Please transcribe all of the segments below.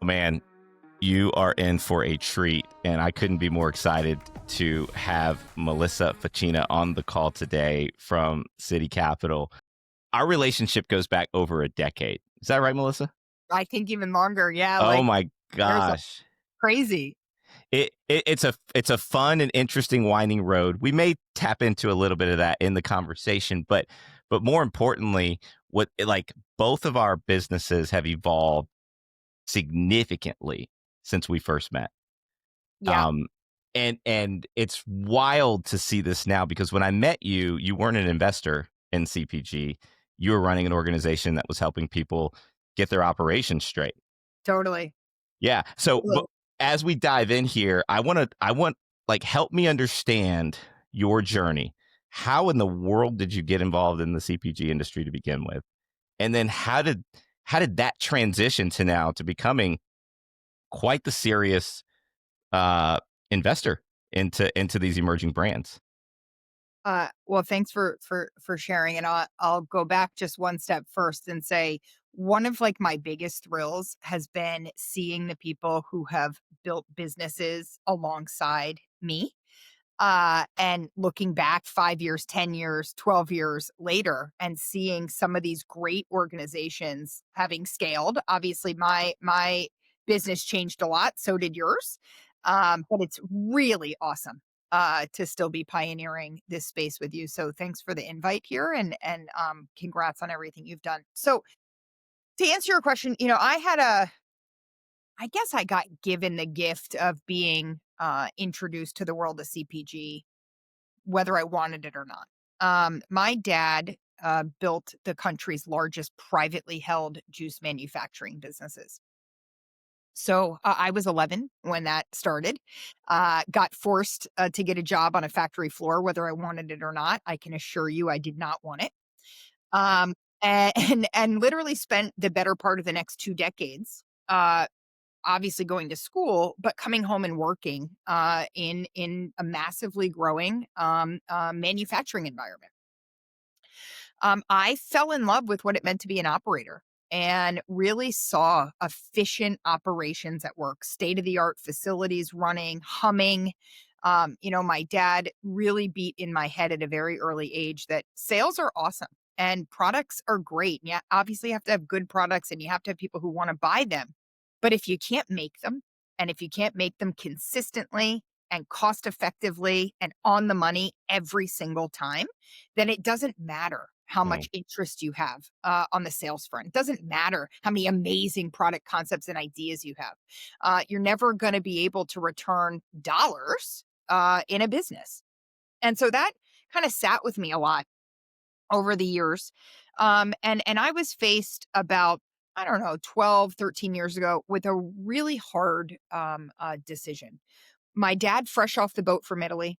Man, you are in for a treat, and I couldn't be more excited to have Melissa Facchina on the call today from Siddhi Capital. Our relationship goes back over a decade. Is that right, Melissa? I think even longer. Yeah, Oh like my there's a gosh. crazy. It's a fun and interesting winding road. We may tap into a little bit of that in the conversation, but more importantly, both of our businesses have evolved significantly since we first met. Yeah. Um, and it's wild to see this now, because when I met you, you weren't an investor in CPG. You were running an organization that was helping people get their operations straight. Totally. Yeah. So, but Totally. as we dive in here, I want like, help me understand your journey. How in the world did you get involved in the CPG industry to begin with? And then how did that transition to now to becoming quite the serious uh, investor into these emerging brands? Well, thanks for sharing, and I'll go back just one step first and say one of like my biggest thrills has been seeing the people who have built businesses alongside me. And looking back 5 years, 10 years, 12 years later and seeing some of these great organizations having scaled. Obviously, my business changed a lot, so did yours. But it's really awesome to still be pioneering this space with you. So thanks for the invite here and congrats on everything you've done. So to answer your question, I guess I got given the gift of being introduced to the world of CPG whether I wanted it or not. My dad built the country's largest privately held juice manufacturing businesses. So I was 11 when that started. Got forced to get a job on a factory floor, whether I wanted it or not. I can assure you, I did not want it. Um, and literally spent the better part of the next 2 decades obviously going to school, but coming home and working in a massively growing manufacturing environment. I fell in love with what it meant to be an operator and really saw efficient operations at work, state of the art facilities running, humming. My dad really beat in my head at a very early age that sales are awesome and products are great. Yeah, obviously you have to have good products and you have to have people who want to buy them. But if you can't make them, and if you can't make them consistently and cost effectively and on the money every single time, then it doesn't matter how Mm, much interest you have on the sales front. It doesn't matter how many amazing product concepts and ideas you have. You're never going to be able to return dollars in a business. And so that kind of sat with me a lot over the years. And I was faced about, I don't know, 12, 13 years ago with a really hard decision. My dad, fresh off the boat from Italy,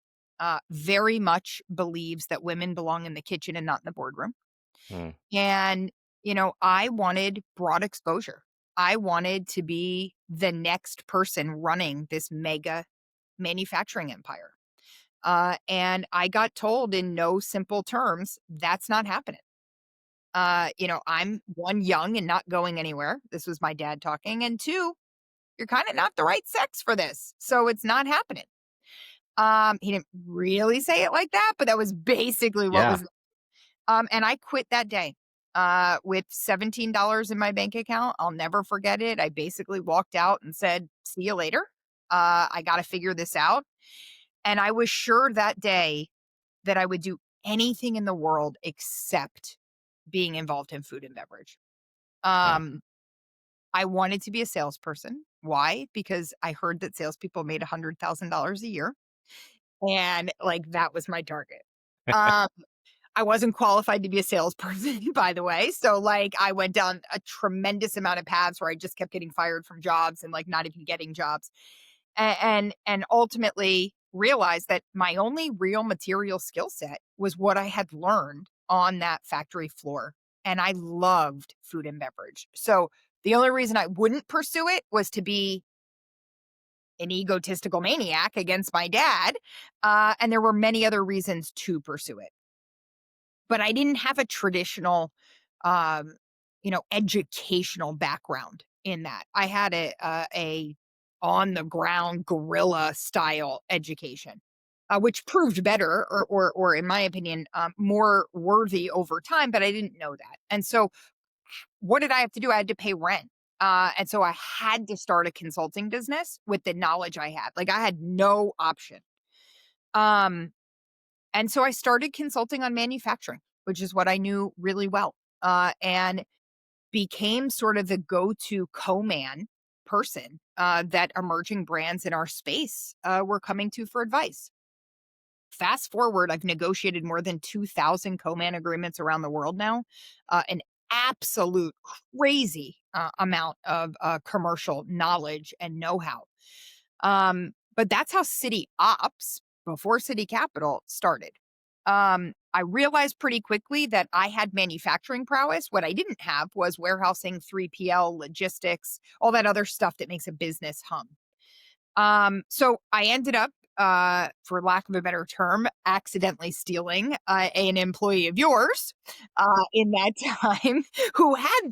very much believes that women belong in the kitchen and not in the boardroom. mm, And, I wanted broad exposure. I wanted to be the next person running this mega manufacturing empire. And I got told in no simple terms, that's not happening. I'm one, young and not going anywhere. This was my dad talking. And two, you're kind of not the right sex for this. So it's not happening. He didn't really say it like that, but that was basically what yeah. was. And I quit that day with $17 in my bank account. I'll never forget it. I basically walked out and said, see you later. I got to figure this out. And I was sure that day that I would do anything in the world except being involved in food and beverage. Yeah. Um, I wanted to be a salesperson. Why? Because I heard that salespeople made $100,000 a year. And like that was my target. Um, I wasn't qualified to be a salesperson, by the way. So like I went down a tremendous amount of paths where I just kept getting fired from jobs and like not even getting jobs. And ultimately realized that my only real material skill set was what I had learned on that factory floor. And I loved food and beverage. So the only reason I wouldn't pursue it was to be an egotistical maniac against my dad. And there were many other reasons to pursue it. But I didn't have a traditional, educational background in that. I had a on the ground guerrilla style education, which proved better, or in my opinion, more worthy over time. But I didn't know that, and so what did I have to do? I had to pay rent. And so I had to start a consulting business with the knowledge I had. Like I had no option. Um, and so I started consulting on manufacturing, which is what I knew really well. And became sort of the go-to co-man person that emerging brands in our space were coming to for advice. Fast forward, I've negotiated more than 2,000 co-man agreements around the world now, an absolute crazy amount of commercial knowledge and know-how. But that's how City Ops, before City Capital, started. I realized pretty quickly that I had manufacturing prowess. What I didn't have was warehousing, 3PL, logistics, all that other stuff that makes a business hum. So I ended up, for lack of a better term, accidentally stealing an employee of yours in that time who had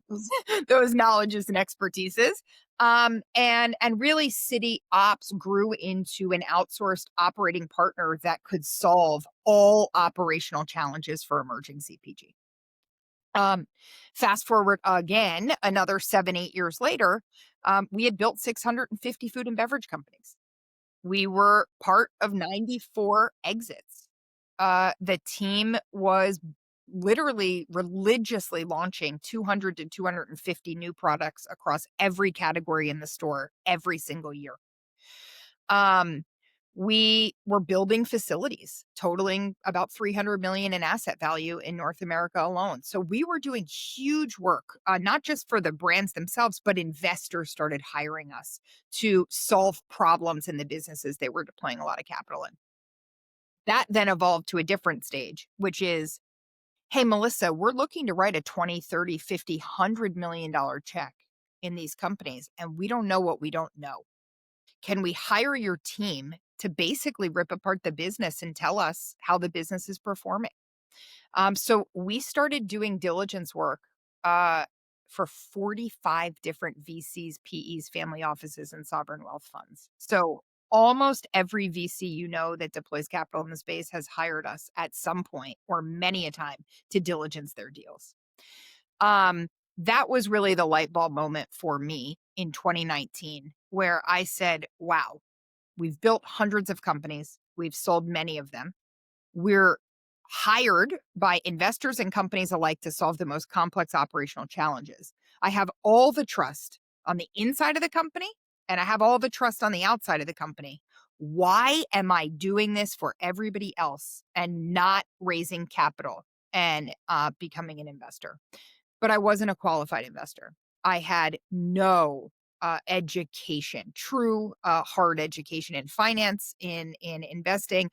those knowledges and expertises. And really, City Ops grew into an outsourced operating partner that could solve all operational challenges for emerging CPG. Um, Fast forward again, another 7, 8 years later, we had built 650 food and beverage companies. We were part of 94 exits. The team was literally religiously launching 200 to 250 new products across every category in the store every single year. Um, we were building facilities totaling about 300 million in asset value in North America alone. So we were doing huge work, not just for the brands themselves, but investors started hiring us to solve problems in the businesses they were deploying a lot of capital in. That then evolved to a different stage, which is, hey, Melissa, we're looking to write a 20, 30, 50, $100 million check in these companies, and we don't know what we don't know. Can we hire your team to basically rip apart the business and tell us how the business is performing? So we started doing diligence work uh, for 45 different VCs, PEs, family offices, and sovereign wealth funds. So almost every VC that deploys capital in the space has hired us at some point or many a time to diligence their deals. Um, that was really the light bulb moment for me in 2019, where I said, wow, we've built hundreds of companies, we've sold many of them. We're hired by investors and companies alike to solve the most complex operational challenges. I have all the trust on the inside of the company, and I have all the trust on the outside of the company. Why am I doing this for everybody else and not raising capital and becoming an investor? But I wasn't a qualified investor. I had no education, true hard education in finance, in investing.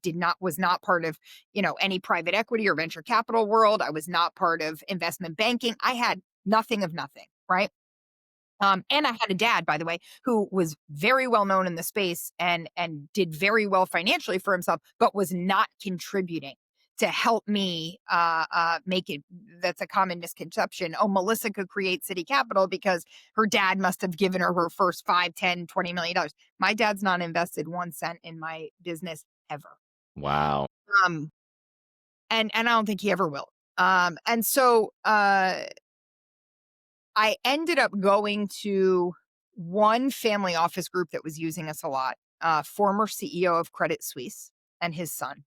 Did not was not part of any private equity or venture capital world. I was not part of investment banking. I had nothing of nothing, right? And I had a dad, by the way, who was very well known in the space and did very well financially for himself, but was not contributing to help me make it. That's a common misconception. Oh, Melissa could create City Capital because her dad must have given her first 5, 10, $20 million. My dad's not invested 1 cent in my business ever. Wow. Um, and I don't think he ever will. And so I ended up going to one family office group that was using us a lot, former CEO of Credit Suisse and his son.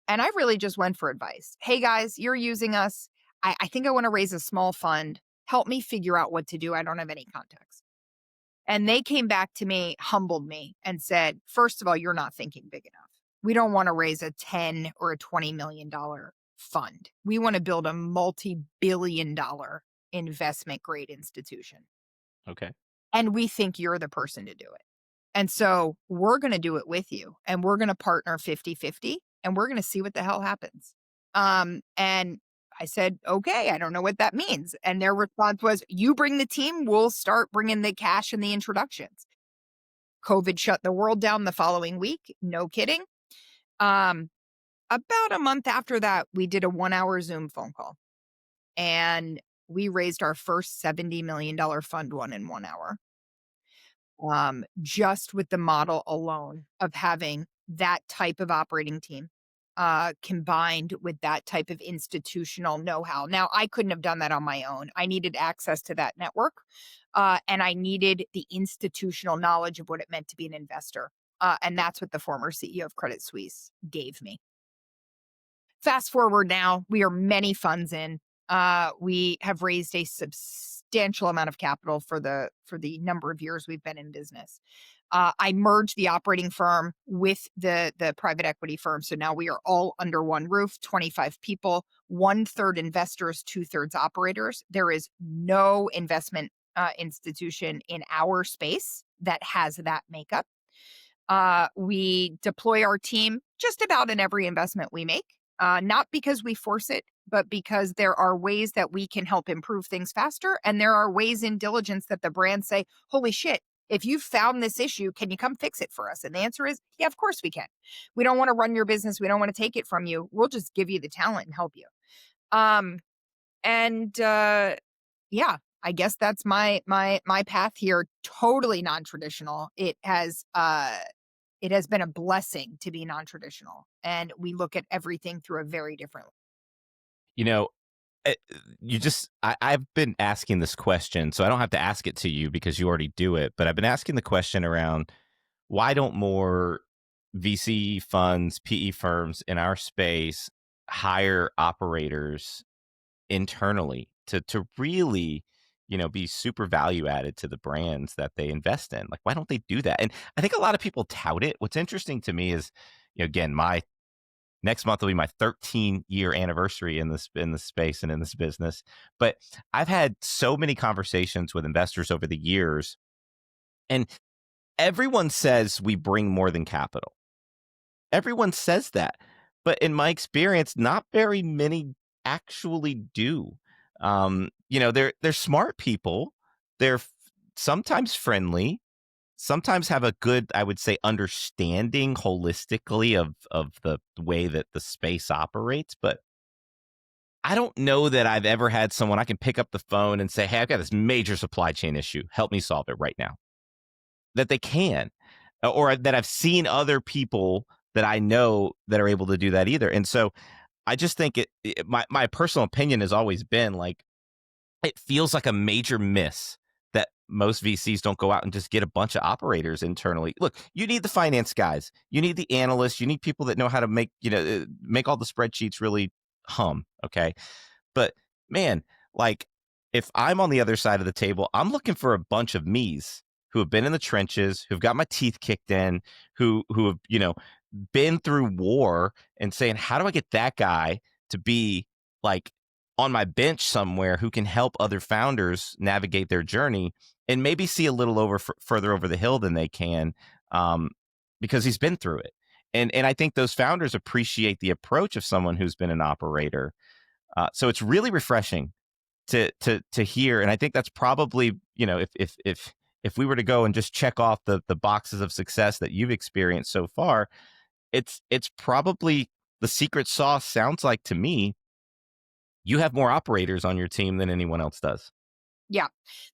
And I really just went for advice. Hey guys, you're using us. I think I want to raise a small fund. Help me figure out what to do. I don't have any context. And they came back to me, humbled me, and said, first of all, you're not thinking big enough. We don't want to raise a 10 or a $20 million fund. We want to build a multi-billion-dollar investment grade institution. Okay. And we think you're the person to do it. And so we're going to do it with you and we're going to partner 50-50 and we're going to see what the hell happens. And I said, okay, I don't know what that means. And their response was, you bring the team, we'll start bringing the cash and the introductions. COVID shut the world down the following week. No kidding. About a month after that, we did a 1 hour Zoom phone call. And we raised our first $70 million fund one in 1 hour. Just with the model alone of having that type of operating team, combined with that type of institutional know-how. Now, I couldn't have done that on my own. I needed access to that network, and I needed the institutional knowledge of what it meant to be an investor. And that's what the former CEO of Credit Suisse gave me. Fast forward now, we are many funds in. We have raised a substantial amount of capital for the number of years we've been in business. I merged the operating firm with the private equity firm, so now we are all under one roof. 25 people, 1/3 investors, 2/3 operators. There is no investment institution in our space that has that makeup. We deploy our team just about in every investment we make, not because we force it, but because there are ways that we can help improve things faster. And there are ways in diligence that the brands say, holy shit, if you found this issue, can you come fix it for us? And the answer is, yeah, of course we can. We don't want to run your business. We don't want to take it from you. We'll just give you the talent and help you. Um, and yeah, I guess that's my path here. Totally non-traditional. It has been a blessing to be non-traditional, and we look at everything through a very different. You know, eh, I've been asking this question, so I don't have to ask it to you because you already do it. But I've been asking the question around why don't more VC funds, PE firms in our space hire operators internally to really, be super value added to the brands that they invest in? Like, why don't they do that? And I think a lot of people tout it. What's interesting to me is, again, my next month will be my 13-year anniversary in this space and in this business. But I've had so many conversations with investors over the years, and everyone says we bring more than capital. Everyone says that. But in my experience, not very many actually do. They're smart people. They're sometimes friendly, sometimes have a good, I would say, understanding holistically of the way that the space operates. But I don't know that I've ever had someone I can pick up the phone and say, hey, I've got this major supply chain issue. Help me solve it right now. That they can, or that I've seen other people that I know that are able to do that either. And so I just think my personal opinion has always been like, it feels like a major miss that most VCs don't go out and just get a bunch of operators internally. Look, you need the finance guys, you need the analysts, you need people that know how to make all the spreadsheets really hum. Okay. But man, like, if I'm on the other side of the table, I'm looking for a bunch of me's who have been in the trenches, who've got my teeth kicked in, who have, been through war, and saying, how do I get that guy to be like on my bench somewhere who can help other founders navigate their journey and maybe see a little further over the hill than they can, um, because he's been through it. And I think those founders appreciate the approach of someone who's been an operator. So it's really refreshing to hear, and I think that's probably, if we were to go and just check off the boxes of success that you've experienced so far, it's probably the secret sauce. Sounds like to me, you have more operators on your team than anyone else does. Yeah,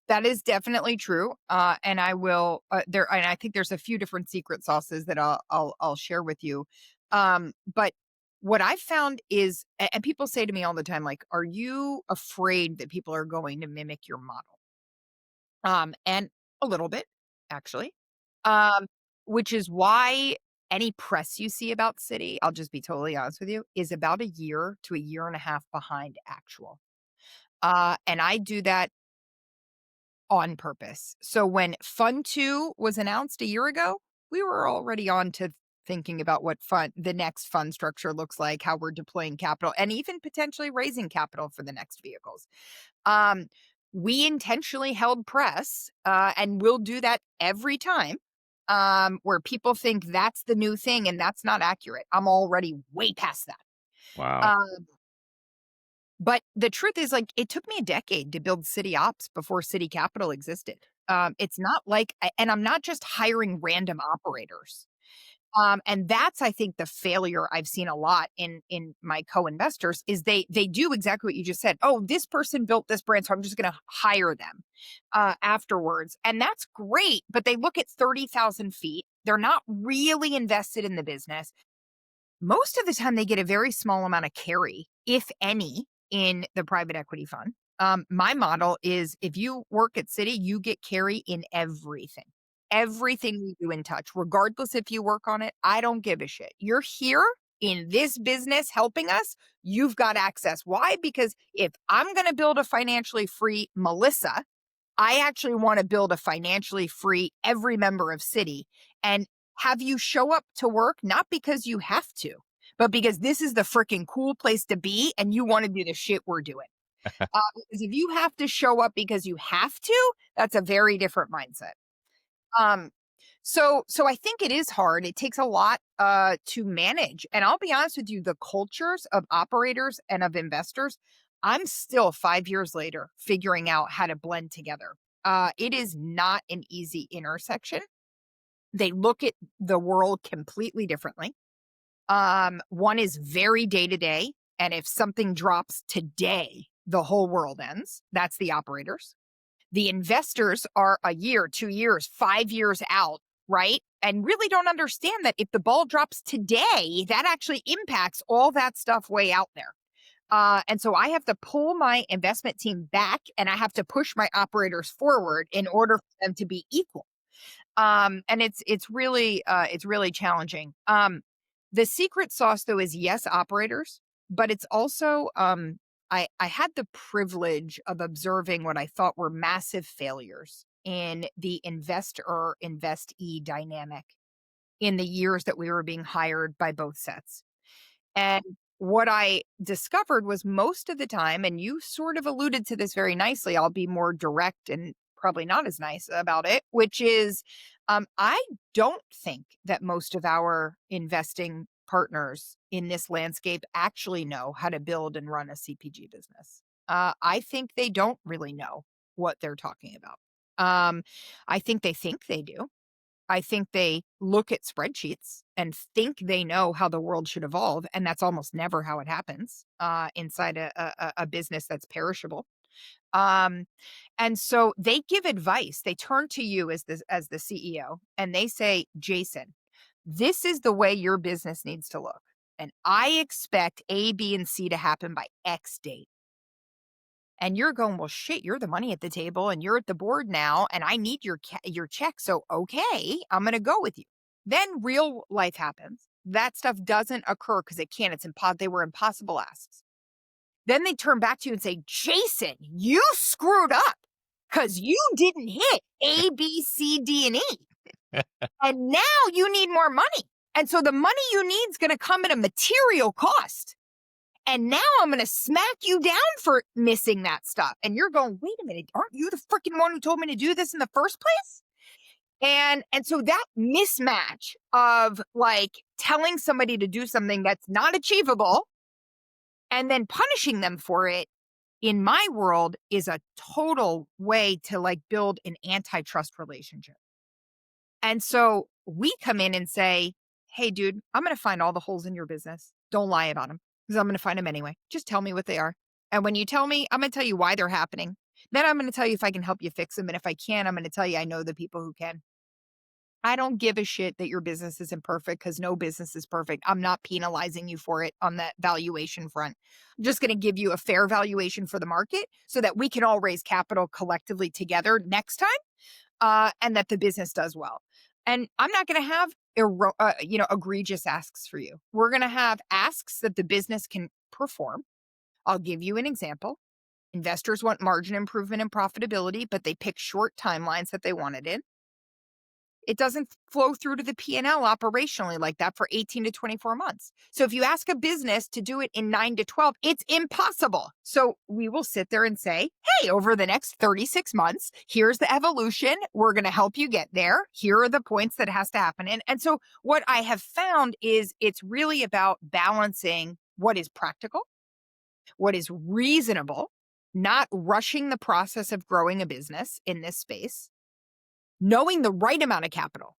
that is definitely true. And I will there, and I think there's a few different secret sauces that I'll share with you. But what I've found is, and people say to me all the time, like, "Are you afraid that people are going to mimic your model?" And a little bit, actually. Um, which is why any press you see about City, I'll just be totally honest with you, is about a year to a year and a half behind actual. And I do that on purpose. So when Fund 2 was announced a year ago, we were already on to thinking about what the next fund structure looks like, how we're deploying capital, and even potentially raising capital for the next vehicles. Um, we intentionally held press, and we'll do that every time, where people think that's the new thing, and that's not accurate. I'm already way past that. Wow. Um, but the truth is, like, it took me a decade to build City Ops before Siddhi Capital existed. It's not like, and I'm not just hiring random operators. And that's, I think, the failure I've seen a lot in my co-investors is they do exactly what you just said. Oh, this person built this brand, so I'm just going to hire them afterwards. And that's great, but they look at 30,000 feet. They're not really invested in the business. Most of the time, they get a very small amount of carry, if any, in the private equity fund. My model is if you work at Citi, you get carry in everything. Everything we do in touch, regardless if you work on it, I don't give a shit. You're here in this business helping us, you've got access. Why? Because if I'm going to build a financially free Melissa, I actually want to build a financially free every member of Citi and have you show up to work, not because you have to, but because this is the freaking cool place to be and you want to do the shit we're doing. Because if you have to show up because you have to, that's a very different mindset. Um, so I think it is hard. It takes a lot to manage. And I'll be honest with you, the cultures of operators and of investors, I'm still 5 years later figuring out how to blend together. It is not an easy intersection. They look at the world completely differently. One is very day to day. And if something drops today, the whole world ends. That's the operators. The investors are a year, 2 years, 5 years out, right? And really don't understand that if the ball drops today, that actually impacts all that stuff way out there. And so I have to pull my investment team back and I have to push my operators forward in order for them to be equal. And it's really challenging. The secret sauce though is yes, operators, but it's also I had the privilege of observing what I thought were massive failures in the investor investee dynamic in the years that we were being hired by both sets. And what I discovered was most of the time, and you sort of alluded to this very nicely, I'll be more direct and probably not as nice about it, which is I don't think that most of our investing partners in this landscape actually know how to build and run a CPG business. I think they don't really know what they're talking about. I think they do. I think they look at spreadsheets and think they know how the world should evolve, and that's almost never how it happens inside a business that's perishable. Um, and so they give advice. They turn to you as the CEO, and they say, "Jason, this is the way your business needs to look, and I expect A, B, and C to happen by X date." And you're going, well, shit, you're the money at the table and you're at the board now and I need your check. So, okay, I'm going to go with you. Then real life happens. That stuff doesn't occur because it can't. They were impossible asks. Then they turn back to you and say, Jason, you screwed up because you didn't hit A, B, C, D, and E. And now you need more money. And so the money you need is going to come at a material cost. And now I'm going to smack you down for missing that stuff. And you're going, wait a minute, aren't you the freaking one who told me to do this in the first place? And so that mismatch of like telling somebody to do something that's not achievable and then punishing them for it in my world is a total way to like build an antitrust relationship. And so we come in and say, hey, dude, I'm going to find all the holes in your business. Don't lie about them because I'm going to find them anyway. Just tell me what they are. And when you tell me, I'm going to tell you why they're happening. Then I'm going to tell you if I can help you fix them. And if I can, I'm going to tell you I know the people who can. I don't give a shit that your business isn't perfect because no business is perfect. I'm not penalizing you for it on that valuation front. I'm just going to give you a fair valuation for the market so that we can all raise capital collectively together next time and that the business does well. And I'm not going to have egregious asks for you. We're going to have asks that the business can perform. I'll give you an example. Investors want margin improvement and profitability, but they pick short timelines that they want it in. It doesn't flow through to the P&L operationally like that for 18 to 24 months. So if you ask a business to do it in 9 to 12, it's impossible. So we will sit there and say, hey, over the next 36 months, here's the evolution. We're going to help you get there. Here are the points that has to happen. And so what I have found is it's really about balancing what is practical, what is reasonable, not rushing the process of growing a business in this space, knowing the right amount of capital.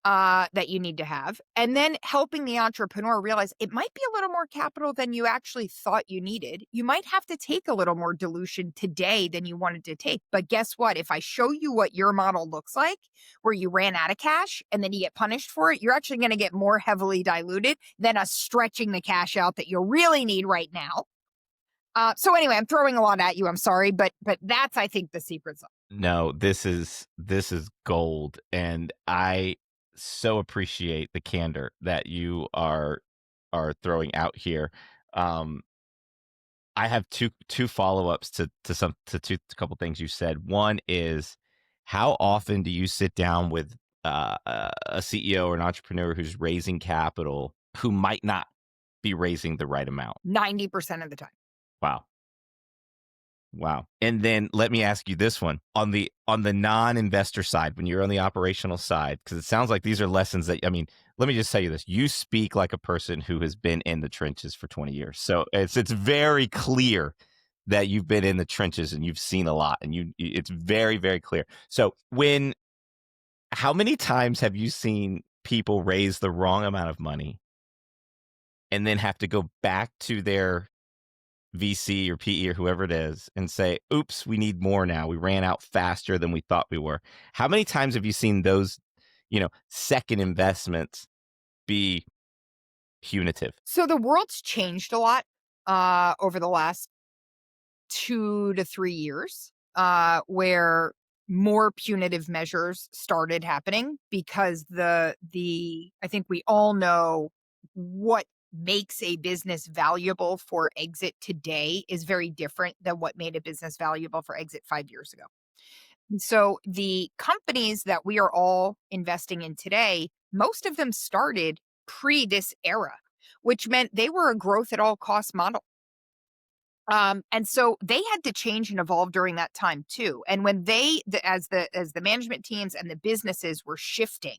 that you need to have, and then helping the entrepreneur realize it might be a little more capital than you actually thought you needed. You might have to take a little more dilution today than you wanted to take. But guess what? If I show you what your model looks like, where you ran out of cash and then you get punished for it, you're actually going to get more heavily diluted than us stretching the cash out that you really need right now. So anyway, I'm throwing a lot at you. I'm sorry, but that's, I think, the secret sauce. No, this is gold, and I so appreciate the candor that you are throwing out here. Um, I have two follow-ups to a couple things you said. One is, how often do you sit down with a CEO or an entrepreneur who's raising capital who might not be raising the right amount? 90% of the time. Wow. Wow. And then let me ask you this one. On the non-investor side, when you're on the operational side, because it sounds like these are lessons that, I mean, let me just tell you this. You speak like a person who has been in the trenches for 20 years. So it's very clear that you've been in the trenches and you've seen a lot, and it's very, very clear. So how many times have you seen people raise the wrong amount of money and then have to go back to their VC or PE or whoever it is and say, oops, we need more now. We ran out faster than we thought we were. How many times have you seen those, second investments be punitive? So the world's changed a lot over the last 2 to 3 years, where more punitive measures started happening because I think we all know what makes a business valuable for exit today is very different than what made a business valuable for exit 5 years ago. And so the companies that we are all investing in today, most of them started pre this era, which meant they were a growth at all cost model. And so they had to change and evolve during that time too. And when as the management teams and the businesses were shifting,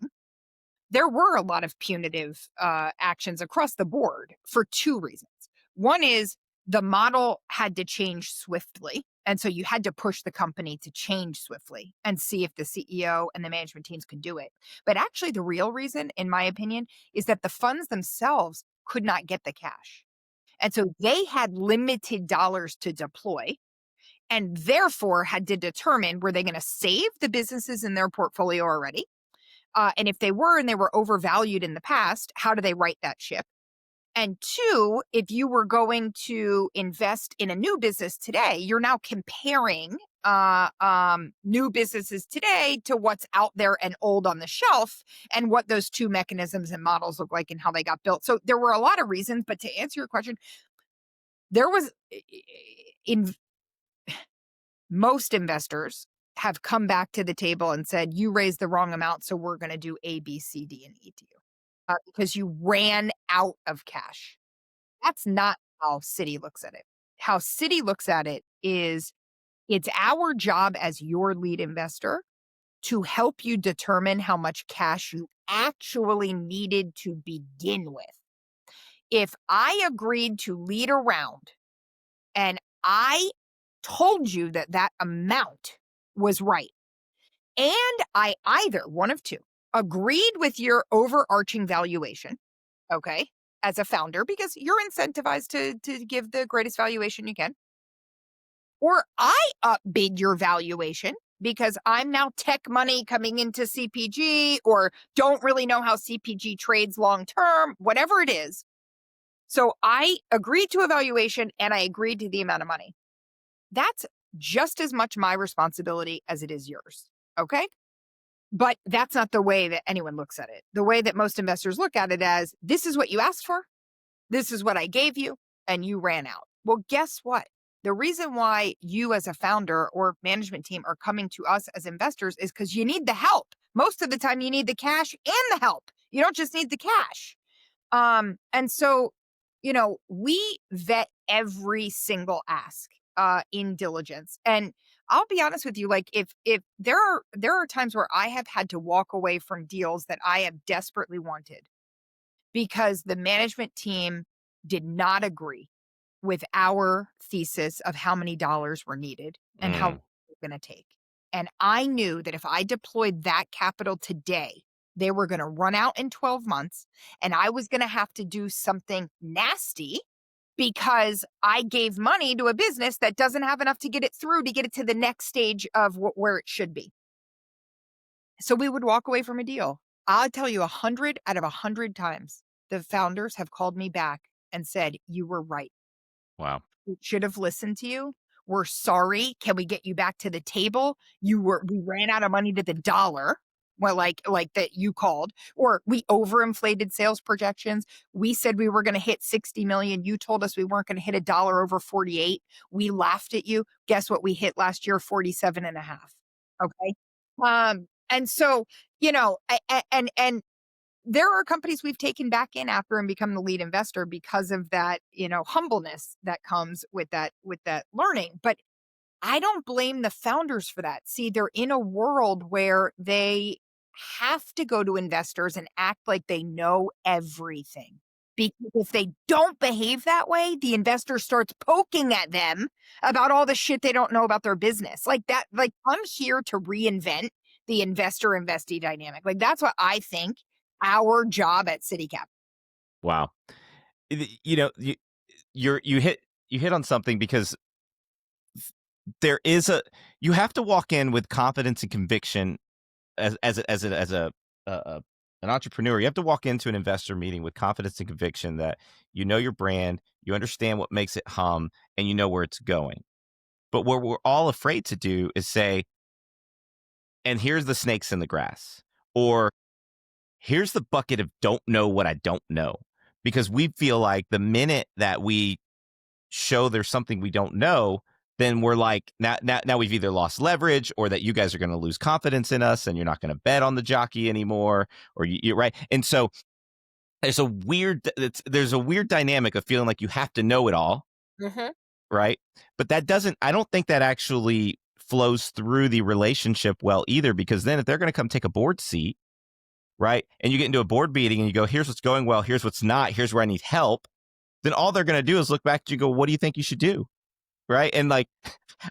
there were a lot of punitive actions across the board for two reasons. One is the model had to change swiftly. And so you had to push the company to change swiftly and see if the CEO and the management teams could do it. But actually, the real reason, in my opinion, is that the funds themselves could not get the cash. And so they had limited dollars to deploy and therefore had to determine, were they going to save the businesses in their portfolio already? And if they were and they were overvalued in the past, how do they right that ship? And two, if you were going to invest in a new business today, you're now comparing new businesses today to what's out there and old on the shelf, and what those two mechanisms and models look like and how they got built. So there were a lot of reasons, but to answer your question, there was in most investors have come back to the table and said, you raised the wrong amount, so we're going to do A, B, C, D, and E to you because you ran out of cash. That's not how Citi looks at it. How Citi looks at it is, it's our job as your lead investor to help you determine how much cash you actually needed to begin with. If I agreed to lead around and I told you that that amount was right, and I either, one of two, agreed with your overarching valuation, okay, as a founder, because you're incentivized to give the greatest valuation you can, or I upbid your valuation because I'm now tech money coming into CPG, or don't really know how CPG trades long term, whatever it is. So I agreed to a valuation and I agreed to the amount of money. That's just as much my responsibility as it is yours. Okay. But that's not the way that anyone looks at it. The way that most investors look at it as, this is what you asked for, this is what I gave you, and you ran out. Well, guess what? The reason why you as a founder or management team are coming to us as investors is because you need the help. Most of the time, you need the cash and the help. You don't just need the cash. And so, we vet every single ask in diligence. And I'll be honest with you, like if there are times where I have had to walk away from deals that I have desperately wanted because the management team did not agree with our thesis of how many dollars were needed and how long Mm, it was going to take. And I knew that if I deployed that capital today, They were going to run out in 12 months, and I was going to have to do something nasty because I gave money to a business that doesn't have enough to get it through to get it to the next stage of where it should be. So we would walk away from a deal. I'll tell you, 100 out of 100 times, the founders have called me back and said, "You were right. Wow. We should have listened to you. We're sorry. Can we get you back to the table? We ran out of money to the dollar." Well, like that you called, or we overinflated sales projections. We said we were going to hit 60 million. You told us we weren't going to hit a dollar over 48. We laughed at you. Guess what we hit last year? 47 and a half. Okay. And so, and there are companies we've taken back in after and become the lead investor because of that, humbleness that comes with that learning. But I don't blame the founders for that. See, they're in a world where they have to go to investors and act like they know everything. Because if they don't behave that way, the investor starts poking at them about all the shit they don't know about their business. Like that, like I'm here to reinvent the investor investee dynamic. Like that's what I think our job at Siddhi Capital. Wow. You know, you hit on something because there is you have to walk in with confidence and conviction as an entrepreneur. You have to walk into an investor meeting with confidence and conviction that you know your brand, you understand what makes it hum, and you know where it's going. But what we're all afraid to do is say, and here's the snakes in the grass, or here's the bucket of don't know what I don't know. Because we feel like the minute that we show there's something we don't know, then we're like, now we've either lost leverage or that you guys are going to lose confidence in us and you're not going to bet on the jockey anymore, or you're right. And so there's a weird dynamic of feeling like you have to know it all, Mm-hmm. right? But I don't think that actually flows through the relationship well either, because then if they're going to come take a board seat, right, and you get into a board meeting and you go, here's what's going well, here's what's not, here's where I need help, then all they're going to do is look back at you and go, what do you think you should do? Right. And like,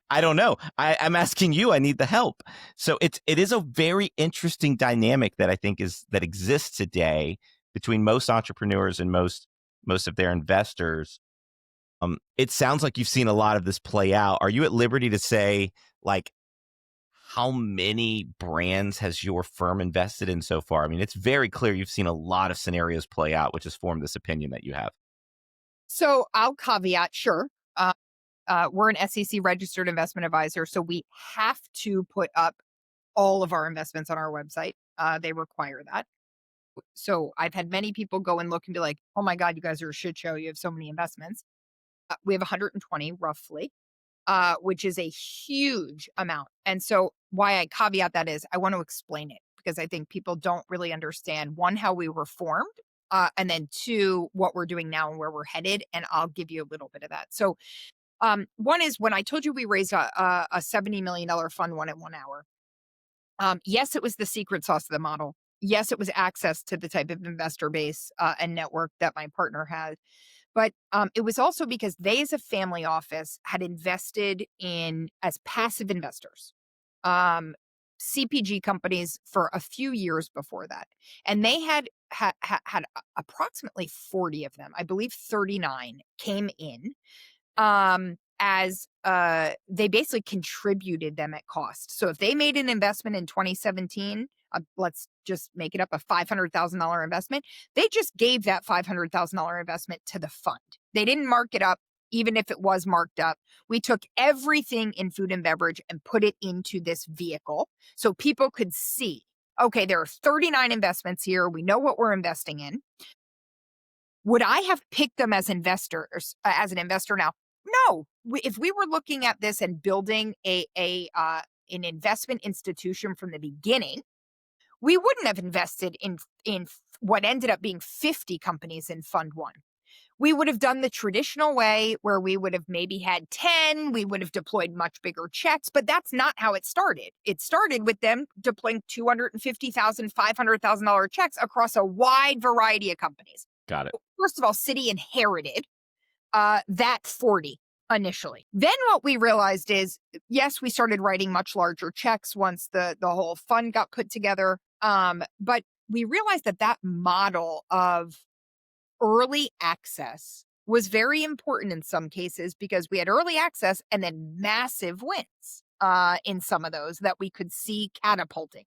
I don't know. I'm asking you, I need the help. So it is a very interesting dynamic that I think that exists today between most entrepreneurs and most of their investors. It sounds like you've seen a lot of this play out. Are you at liberty to say, like, how many brands has your firm invested in so far? I mean, it's very clear you've seen a lot of scenarios play out, which has formed this opinion that you have. So I'll caveat, sure. We're an SEC registered investment advisor, so we have to put up all of our investments on our website. They require that. So I've had many people go and look and be like, "Oh my God, you guys are a shit show. You have so many investments." We have 120 roughly, which is a huge amount. And so why I caveat that is I want to explain it because I think people don't really understand, one, how we were formed, and then two, what we're doing now and where we're headed. And I'll give you a little bit of that. So one is when I told you we raised a $70 million fund one in 1 hour. Yes, it was the secret sauce of the model. Yes, it was access to the type of investor base and network that my partner had. But it was also because they, as a family office, had invested in as passive investors, CPG companies for a few years before that, and they had approximately 40 of them. I believe 39 came in as they basically contributed them at cost. So if they made an investment in 2017, let's just make it up, a $500,000 investment, they just gave that $500,000 investment to the fund. They didn't mark it up, even if it was marked up. We took everything in food and beverage and put it into this vehicle so people could see, okay, there are 39 investments here. We know what we're investing in. Would I have picked them as investors, as an investor now? No. If we were looking at this and building an investment institution from the beginning, we wouldn't have invested in what ended up being 50 companies in Fund One. We would have done the traditional way where we would have maybe had 10, we would have deployed much bigger checks, but that's not how it started. It started with them deploying $250,000, $500,000 checks across a wide variety of companies. Got it. First of all, Citi inherited that 40 initially. Then what we realized is, yes, we started writing much larger checks once the whole fund got put together. But we realized that that model of early access was very important in some cases because we had early access and then massive wins in some of those that we could see catapulting.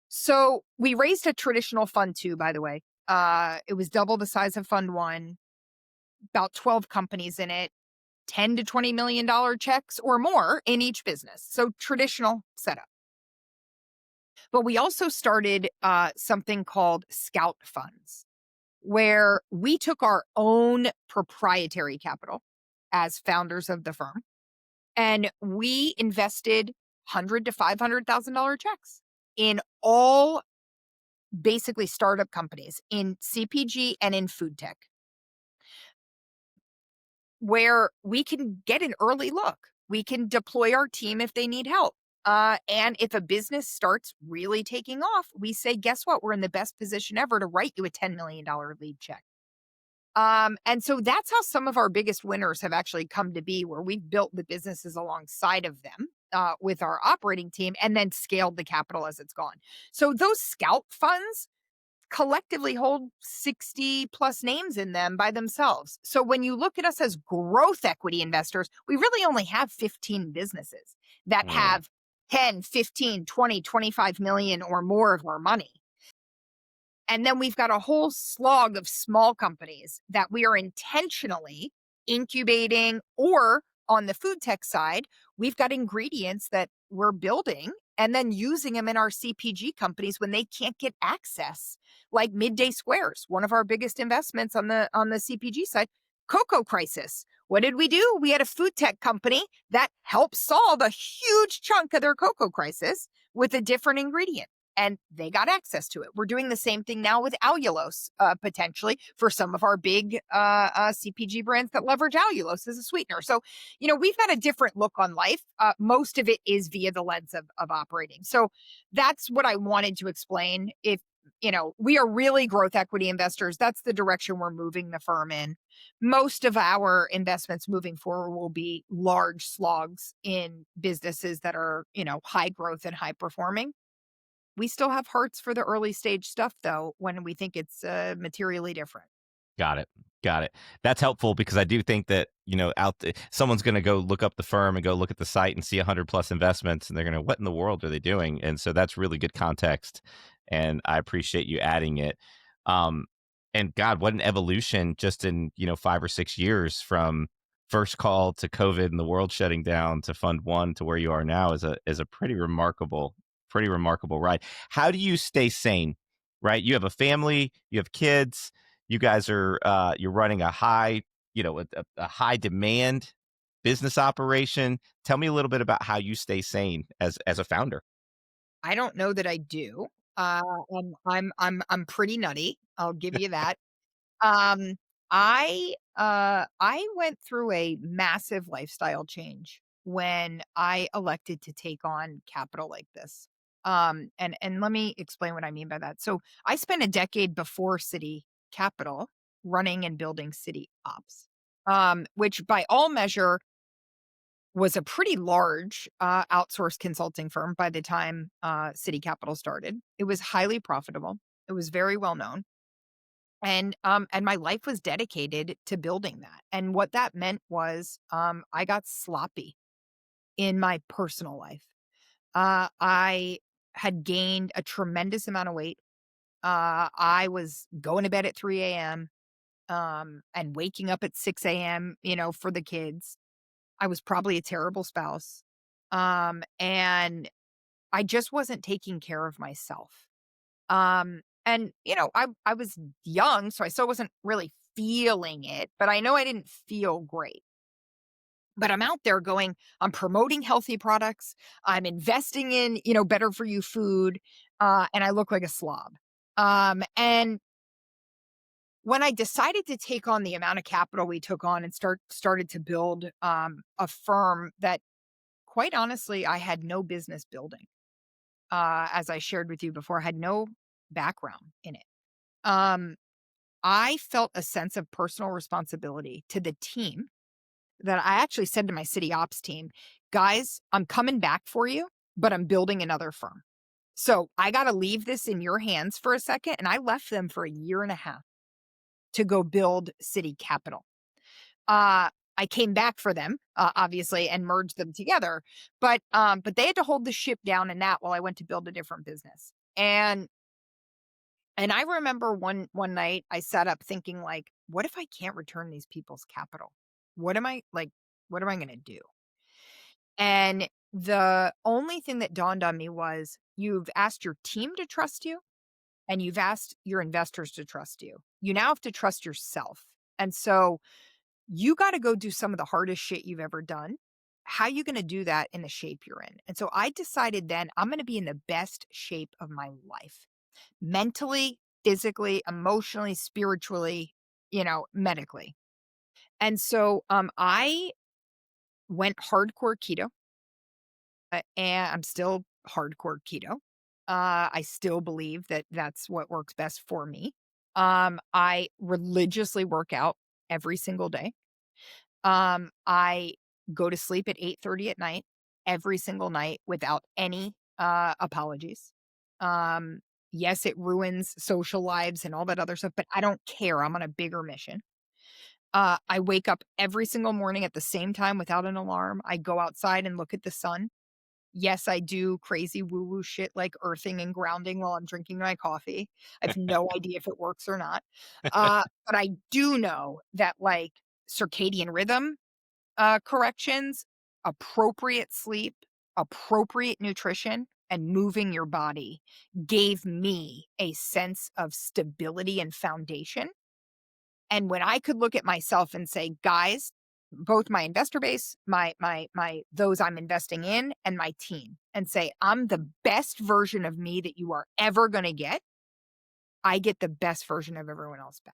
So we raised a traditional fund two, by the way. It was double the size of fund one, about 12 companies in it, 10 to $20 million checks or more in each business. So traditional setup. But we also started something called scout funds, where we took our own proprietary capital as founders of the firm and we invested $100,000 to $500,000 checks in all basically startup companies in CPG and in food tech, where we can get an early look. We can deploy our team if they need help. And if a business starts really taking off, we say, guess what? We're in the best position ever to write you a $10 million lead check. And so that's how some of our biggest winners have actually come to be, where we've built the businesses alongside of them with our operating team and then scaled the capital as it's gone. So those scout funds collectively hold 60 plus names in them by themselves. So when you look at us as growth equity investors, we really only have 15 businesses that Mm, have 10, 15, 20, 25 million or more of our money. And then we've got a whole slog of small companies that we are intentionally incubating, or on the food tech side, we've got ingredients that we're building and then using them in our CPG companies when they can't get access, like Midday Squares, one of our biggest investments on the CPG side. Cocoa crisis. What did we do? We had a food tech company that helped solve a huge chunk of their cocoa crisis with a different ingredient, and they got access to it. We're doing the same thing now with allulose, potentially for some of our big CPG brands that leverage allulose as a sweetener. So, we've got a different look on life. Most of it is via the lens of operating. So that's what I wanted to explain. If, we are really growth equity investors, that's the direction we're moving the firm in. Most of our investments moving forward will be large slogs in businesses that are, high growth and high performing. We still have hearts for the early stage stuff, though, when we think it's materially different. got it. Got it. That's helpful because I do think that, someone's going to go look up the firm and go look at the site and see 100 plus investments and they're going to, what in the world are they doing? And so that's really good context. And I appreciate you adding it. Um, and God, what an evolution just in, 5 or 6 years from first call to COVID and the world shutting down to fund one to where you are now is a pretty remarkable ride. How do you stay sane? Right. You have a family, you have kids, you guys are you're running a high, a high demand business operation. Tell me a little bit about how you stay sane as a founder. I don't know that I do. Uh, I'm pretty nutty. I'll give you that. Um, I went through a massive lifestyle change when I elected to take on capital like this. And let me explain what I mean by that. So I spent a decade before Siddhi Capital running and building city ops, which by all measure was a pretty large outsourced consulting firm by the time Siddhi Capital started. It was highly profitable. It was very well known, and my life was dedicated to building that. And what that meant was I got sloppy in my personal life. I had gained a tremendous amount of weight. I was going to bed at 3 a.m. And waking up at 6 a.m. For the kids. I was probably a terrible spouse. And I just wasn't taking care of myself. And I was young, so I still wasn't really feeling it, but I know I didn't feel great. But I'm out there going, I'm promoting healthy products, I'm investing in, better for you food, and I look like a slob. And when I decided to take on the amount of capital we took on and started to build a firm that, quite honestly, I had no business building, as I shared with you before, I had no background in it. Um, I felt a sense of personal responsibility to the team that I actually said to my city ops team, guys, I'm coming back for you, but I'm building another firm. So I got to leave this in your hands for a second. And I left them for a year and a half to go build Siddhi Capital. I came back for them, obviously, and merged them together. But they had to hold the ship down in that while I went to build a different business. And I remember one night I sat up thinking like, what if I can't return these people's capital? What am I like? What am I going to do? And the only thing that dawned on me was you've asked your team to trust you and you've asked your investors to trust you. You now have to trust yourself. And so you got to go do some of the hardest shit you've ever done. How you going to do that in the shape you're in? And so I decided then I'm going to be in the best shape of my life, mentally, physically, emotionally, spiritually, medically. And so I went hardcore keto, and I'm still hardcore keto. I still believe that that's what works best for me. I religiously work out every single day. I go to sleep at 8:30 at night every single night without any apologies. Um, yes, it ruins social lives and all that other stuff, but I don't care. I'm on a bigger mission. I wake up every single morning at the same time without an alarm. I go outside and look at the sun. Yes, I do crazy woo woo shit like earthing and grounding while I'm drinking my coffee. I have no idea if it works or not. But I do know that like circadian rhythm corrections, appropriate sleep, appropriate nutrition, and moving your body gave me a sense of stability and foundation. And when I could look at myself and say, guys, both my investor base, my those I'm investing in, and my team, and say, I'm the best version of me that you are ever gonna get. I get the best version of everyone else back.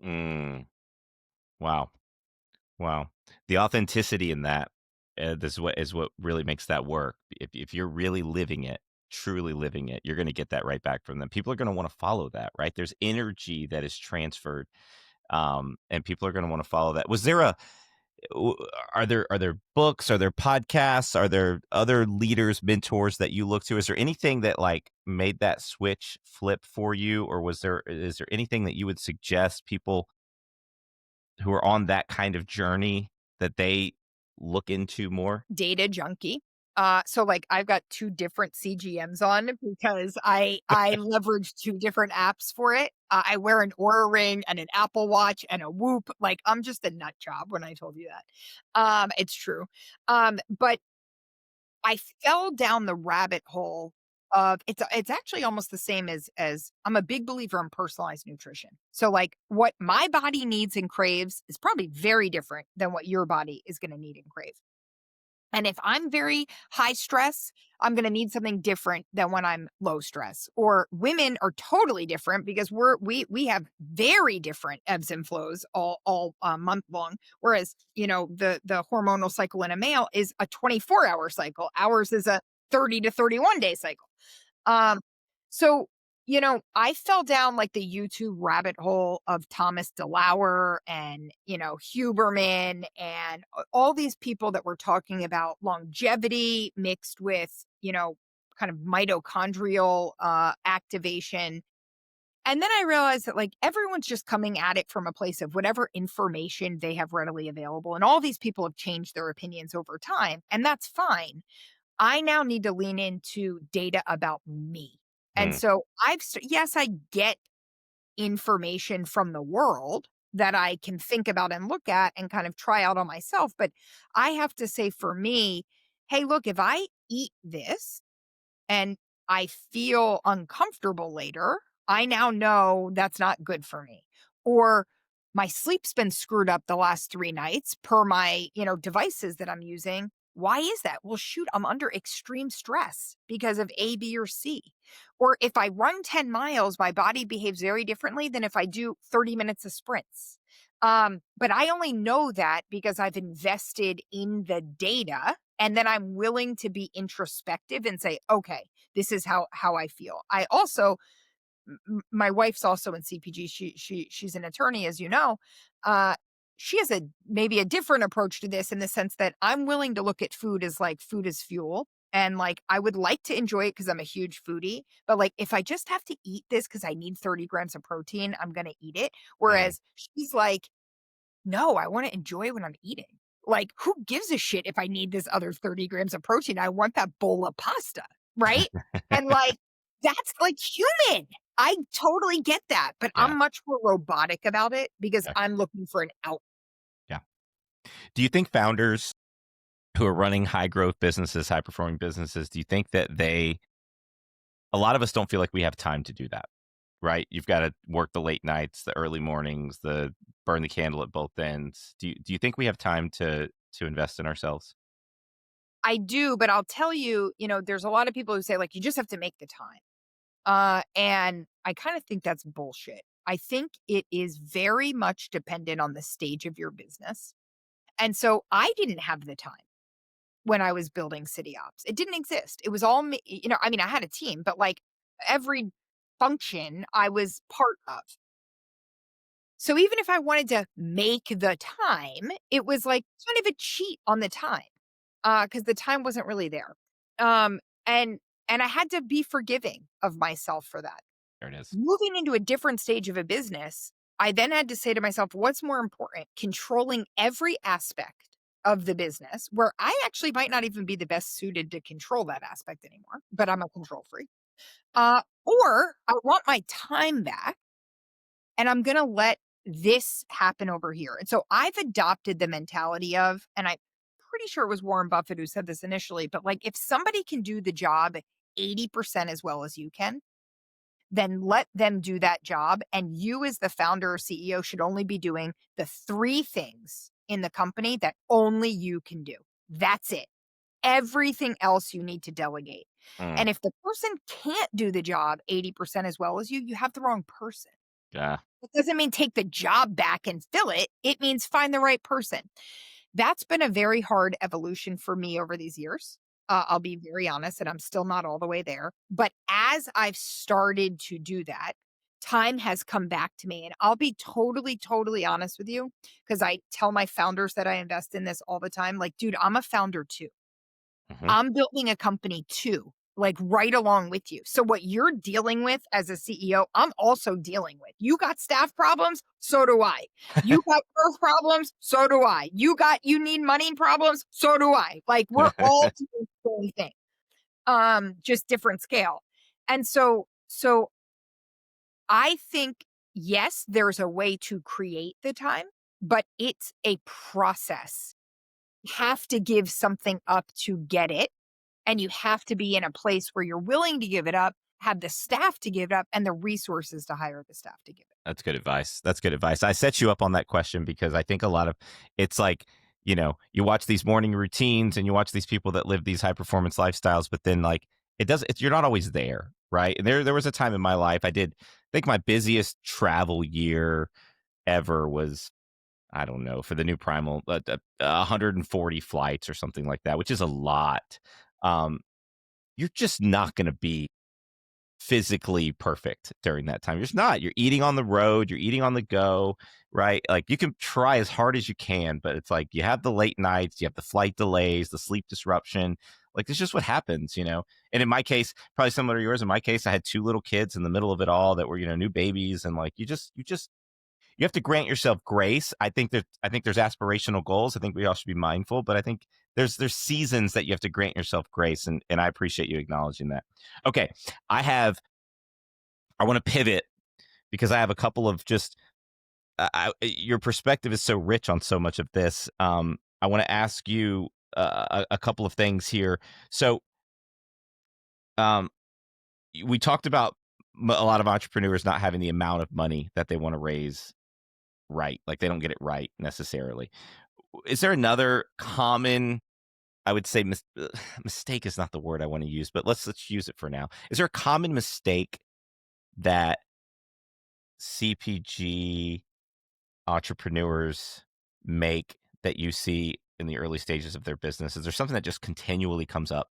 Mm, wow. Wow. The authenticity in that, this is what really makes that work. If you're really living it, truly living it, you're going to get that right back from them. People are going to want to follow that, right? There's energy that is transferred, and people are going to want to follow that. Was there a w- are there books? Are there podcasts? Are there other leaders, mentors that you look to? Is there anything that like made that switch flip for you, or is there anything that you would suggest people who are on that kind of journey that they look into more? Data junkie. So like I've got 2 different CGMs on because I leverage 2 different apps for it. I wear an Aura Ring and an Apple Watch and a Whoop. Like I'm just a nut job when I told you that. It's true. But I fell down the rabbit hole of it's actually almost the same as I'm a big believer in personalized nutrition. So like what my body needs and craves is probably very different than what your body is going to need and crave. And if I'm very high stress, I'm going to need something different than when I'm low stress. Or women are totally different because we have very different ebbs and flows all month long. Whereas the hormonal cycle in a male is a 24-hour cycle. Ours is a 30 to 31-day cycle. Um, so, I fell down like the YouTube rabbit hole of Thomas DeLauer and, Huberman and all these people that were talking about longevity mixed with, kind of mitochondrial activation. And then I realized that like everyone's just coming at it from a place of whatever information they have readily available. And all these people have changed their opinions over time. And that's fine. I now need to lean into data about me. And Hmm. so yes, I get information from the world that I can think about and look at and kind of try out on myself. But I have to say for me, hey, look, if I eat this and I feel uncomfortable later, I now know that's not good for me. Or my sleep's been screwed up the last 3 nights per my, devices that I'm using. Why is that? Well, shoot, I'm under extreme stress because of A, B, or C. Or if I run 10 miles, my body behaves very differently than if I do 30 minutes of sprints. But I only know that because I've invested in the data and then I'm willing to be introspective and say, okay, this is how I feel. I also my wife's also in CPG. She's an attorney, as you know. Uh, she has maybe a different approach to this in the sense that I'm willing to look at food as like food as fuel. And like, I would like to enjoy it because I'm a huge foodie. But like, if I just have to eat this because I need 30 grams of protein, I'm going to eat it. Mhm. Whereas she's like, no, I want to enjoy what I'm eating. Like, who gives a shit if I need this other 30 grams of protein? I want that bowl of pasta. Right. And like, that's like human. I totally get that. But Yeah. I'm much more robotic about it because Yeah. I'm looking for an out. Yeah. Do you think founders who are running high growth businesses, high performing businesses, do you think that a lot of us don't feel like we have time to do that, right? You've got to work the late nights, the early mornings, the burn the candle at both ends. Do you think we have time to invest in ourselves? I do, but I'll tell you, there's a lot of people who say, like, you just have to make the time. And I kind of think that's bullshit. I think it is very much dependent on the stage of your business. And so I didn't have the time when I was building City Ops. It didn't exist. It was all me. I mean, I had a team, but like every function I was part of. So even if I wanted to make the time, it was like kind of a cheat on the time because the time wasn't really there. Um, and and I had to be forgiving of myself for that. There it is. Moving into a different stage of a business, I then had to say to myself, what's more important? Controlling every aspect of the business, where I actually might not even be the best suited to control that aspect anymore, but I'm a control freak. Or I want my time back and I'm going to let this happen over here. And so I've adopted the mentality of, and I'm pretty sure it was Warren Buffett who said this initially, but like if somebody can do the job 80% as well as you can, then let them do that job. And you, as the founder or CEO, should only be doing the three things in the company that only you can do. That's it. Everything else you need to delegate. Mm, And if the person can't do the job 80% as well as you have the wrong person. yeah. It doesn't mean take the job back and fill it. It means find the right person. That's been a very hard evolution for me over these years. I'll be very honest, and I'm still not all the way there. But as I've started to do that, time has come back to me. And I'll be totally, totally honest with you because I tell my founders that I invest in this all the time like, dude, I'm a founder too. Hmm. I'm building a company too, like right along with you. So what you're dealing with as a CEO, I'm also dealing with. You got staff problems, so do I. You got growth problems, so do I. You need money problems, so do I. Like we're all doing the same thing. Just different scale. And so I think yes, there's a way to create the time, but it's a process. You have to give something up to get it and you have to be in a place where you're willing to give it up, have the staff to give it up, and the resources to hire the staff to give it. That's good advice. That's good advice. I set you up on that question because I think a lot of it's like, you watch these morning routines and you watch these people that live these high performance lifestyles, but then like you're not always there, right? And there was a time in my life I think my busiest travel year ever was, I don't know, for the new Primal, 140 flights or something like that, which is a lot. Um, you're just not going to be physically perfect during that time. You're just not. You're eating on the road, you're eating on the go, right? Like you can try as hard as you can, but it's like you have the late nights, you have the flight delays, the sleep disruption. Like it's just what happens. And in my case, probably similar to yours, in my case, I had two little kids in the middle of it all that were, new babies. And like you have to grant yourself grace. I think there's aspirational goals. I think we all should be mindful, but I think there's seasons that you have to grant yourself grace, and I appreciate you acknowledging that. Okay, I have I want to pivot because I have a couple of just your perspective is so rich on so much of this. I want to ask you a couple of things here. So, um, we talked about a lot of entrepreneurs not having the amount of money that they want to raise right, like they don't get it right necessarily. Is there another common, I would say, mistake is not the word I want to use, but let's use it for now. Is there a common mistake that CPG entrepreneurs make that you see in the early stages of their business? Is there something that just continually comes up?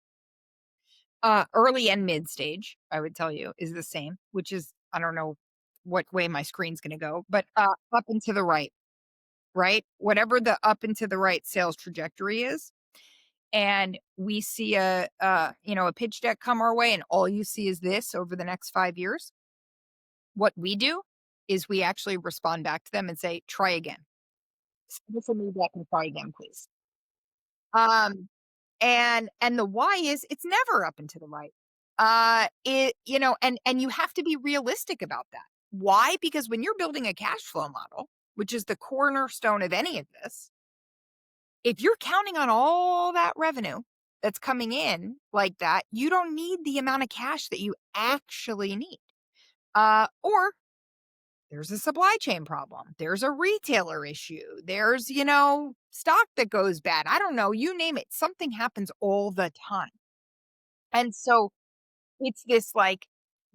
Early and mid stage, I would tell you, is the same, which is I don't know what way my screen's going to go, but up and to the right, right? Whatever the up and to the right sales trajectory is, and we see a pitch deck come our way and all you see is this over the next 5 years, what we do is we actually respond back to them and say, try again. Send us a new deck and try again, please. Um, and the why is it's never up and to the right. And you have to be realistic about that. Why? Because when you're building a cash flow model, which is the cornerstone of any of this, if you're counting on all that revenue that's coming in like that, you don't need the amount of cash that you actually need. Or there's a supply chain problem. There's a retailer issue. There's, stock that goes bad. I don't know, you name it. Something happens all the time. And so it's this like,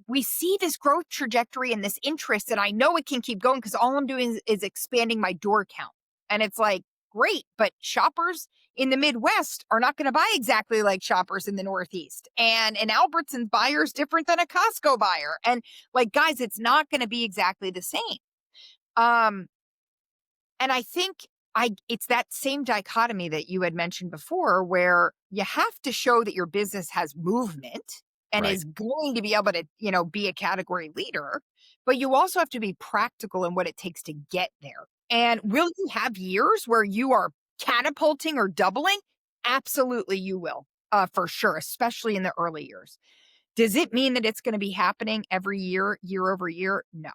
we see this growth trajectory and this interest, and I know it can keep going because all I'm doing is expanding my door count. And it's like, great, but shoppers in the Midwest are not going to buy exactly like shoppers in the Northeast. And an Albertsons buyer is different than a Costco buyer. And like, guys, it's not going to be exactly the same. Um, and I think it's that same dichotomy that you had mentioned before, where you have to show that your business has movement and Right. is going to be able to, be a category leader, but you also have to be practical in what it takes to get there. And will you have years where you are catapulting or doubling? Absolutely, you will, for sure, especially in the early years. Does it mean that it's going to be happening every year, year over year? No.